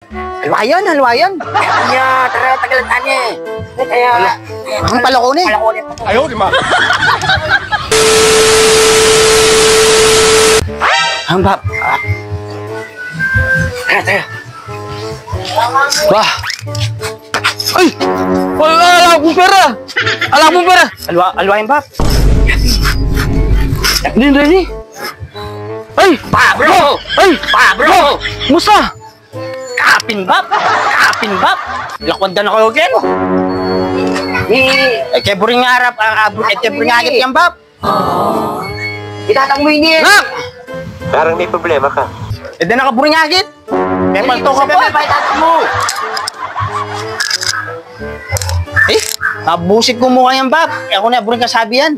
Halwayan, halwayan. Kaya, tara, tagalantan niya eh. Kaya, Ang palakon eh. palakunin pa. Ayaw, di ma. Ang bab. Tara, tara. Wah. Ay! Wala akong pera! Wala akong pera! Alwayan bab. Hindi. Ay! Pa, bro! Ay! Pa, bro! Musta? Kapin bab! Kapin bab! Lakwanda na kayo, Ken. Eh, kaya buring harap, kaya buring agit yan, bab. Itatang mo ini eh. Nak! Parang may problema ka. Eh, di nakaburing agit. Kaya palto ka pa. Ba, itatang mo? Eh, nabusit ko mukha yan, bab. Eh, ako na, buring kasabi yan.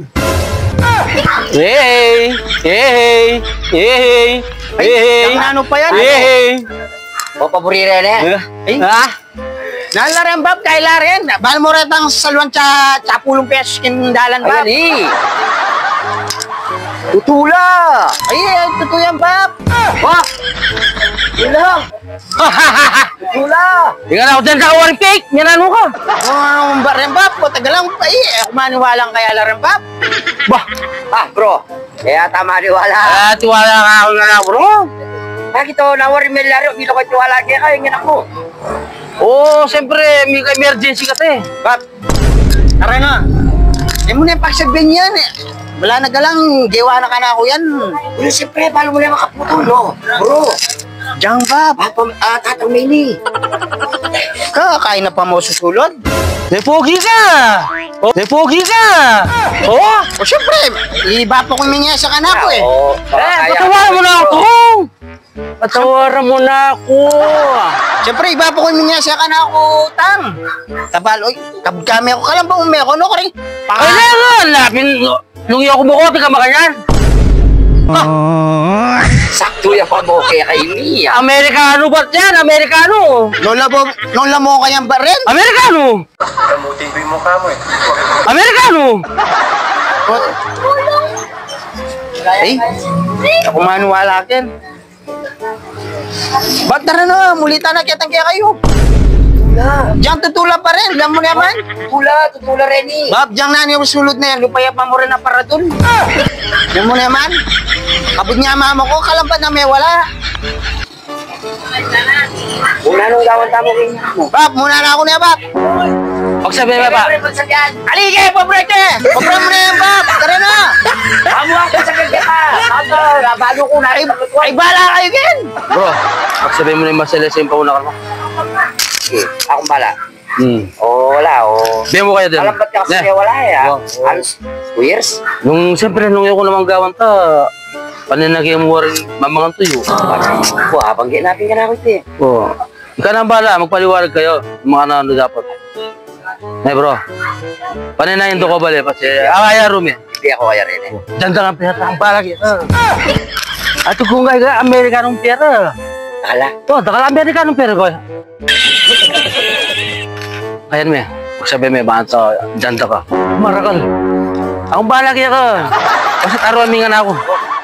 Hey! Hey! Hey! Hey! Ang ano pa yan? Hey! O, paborire na eh. Eh, nala rin, bab, kaila rin. Bahal mo rin ang salwan sa 10 pesos kindalan, bab. Ayan eh. Tutula! Ay, totoo yan, bab. Wah! Yun lang! Tutula! Ikaw na ako dyan sa waring cake! Yan ano ka? Anong ba rin, bab? Tagal lang pa eh. Ako maniwalang kaya la rin, bab. Bah! Ah, bro! Kaya tama niwala. Tiwala nga ako na bro! Bakit ito, nawari may laro, hindi ko tiwala kaya kayo, yan ako. Oo, siyempre, may emergency ka te. Bab, tara na. Eh mo na yung pagsabihin yan eh. Wala na galang, giwa na ka na ako yan. Pero siyempre, paano mo na makaputol, no? Bro! Diyan, bab. Tatang Mini. Kakain na pa mo susulod. May pogi ka! May pogi ka! Oo! O syempre, iba po kung minya sa kanak ko eh. Oo. Patawaran mo na ako! Patawaran mo na ako! Siyempre, iba po kung minya sa kanak ko, tang. Tabal, oy, kami ako kalang ba umeko, no? Karing, Kaya nga! Lapin! Lungi ako bukote ka makanyan! Sakto yung paboke kay Mia. Amerikano ba yan? Amerikano! lola mo kayang ba rin? Amerikano! Kamutin ko yung mukha mo eh. Amerikano! Eh, ako maniwala akin. Ba't tara na, mulita na kitang kaya kayo. Diyan tutula pa rin, alam mo naman. Tutula rin eh. Bab, diyan na yung sulod na yan, lupaya pa mo rin ang paradol. Alam mo naman, kabud niya mama ko, kalampan na may wala. Una nung gawan tamo kayo mo. Bab, muna na ako niya, Bab. Pagsabi ba ba? Alige, pabrete! Pabra mo na yan, Bab. Tara na. Amo ako sa kanya ka. Bago ko na. Ay, bala kayo, Ken. Bro, pagsabi mo na yung Marcelo sa impauna ka mo. Okay, akong bala. Wala, Bigyan mo kayo din. Alam ba't ka kasi wala eh, ha? Halos 2 years. Nung siyempre, nung ako namang gawan ta, paninagyan mo rin mamangang tuyo. Habang natin ka na ako ito eh. Oo. Ikaw na bala, magpaliwanag kayo. Mga ano dapat. Eh bro, paninayin to ko bali, kasi akaya rumi. Hindi ako kaya rin eh. Danda nga pera, ang balag yan. At kung kaya Amerikanong pera. Akala? Takala Amerikanong pera ko. Ayan me, magsabi me, bakit sa danda ka? Marakal. Akong balag yan ka. Kasi taruan nga na ako.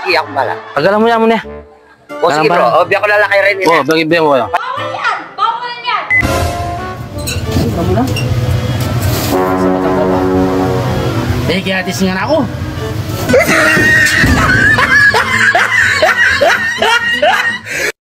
Hindi akong bala. Tagalan mo yan mo niya. Sige bro, biya ko lalaki rin eh. Bigyan mo kayo. Eh, kaya tisingan ako.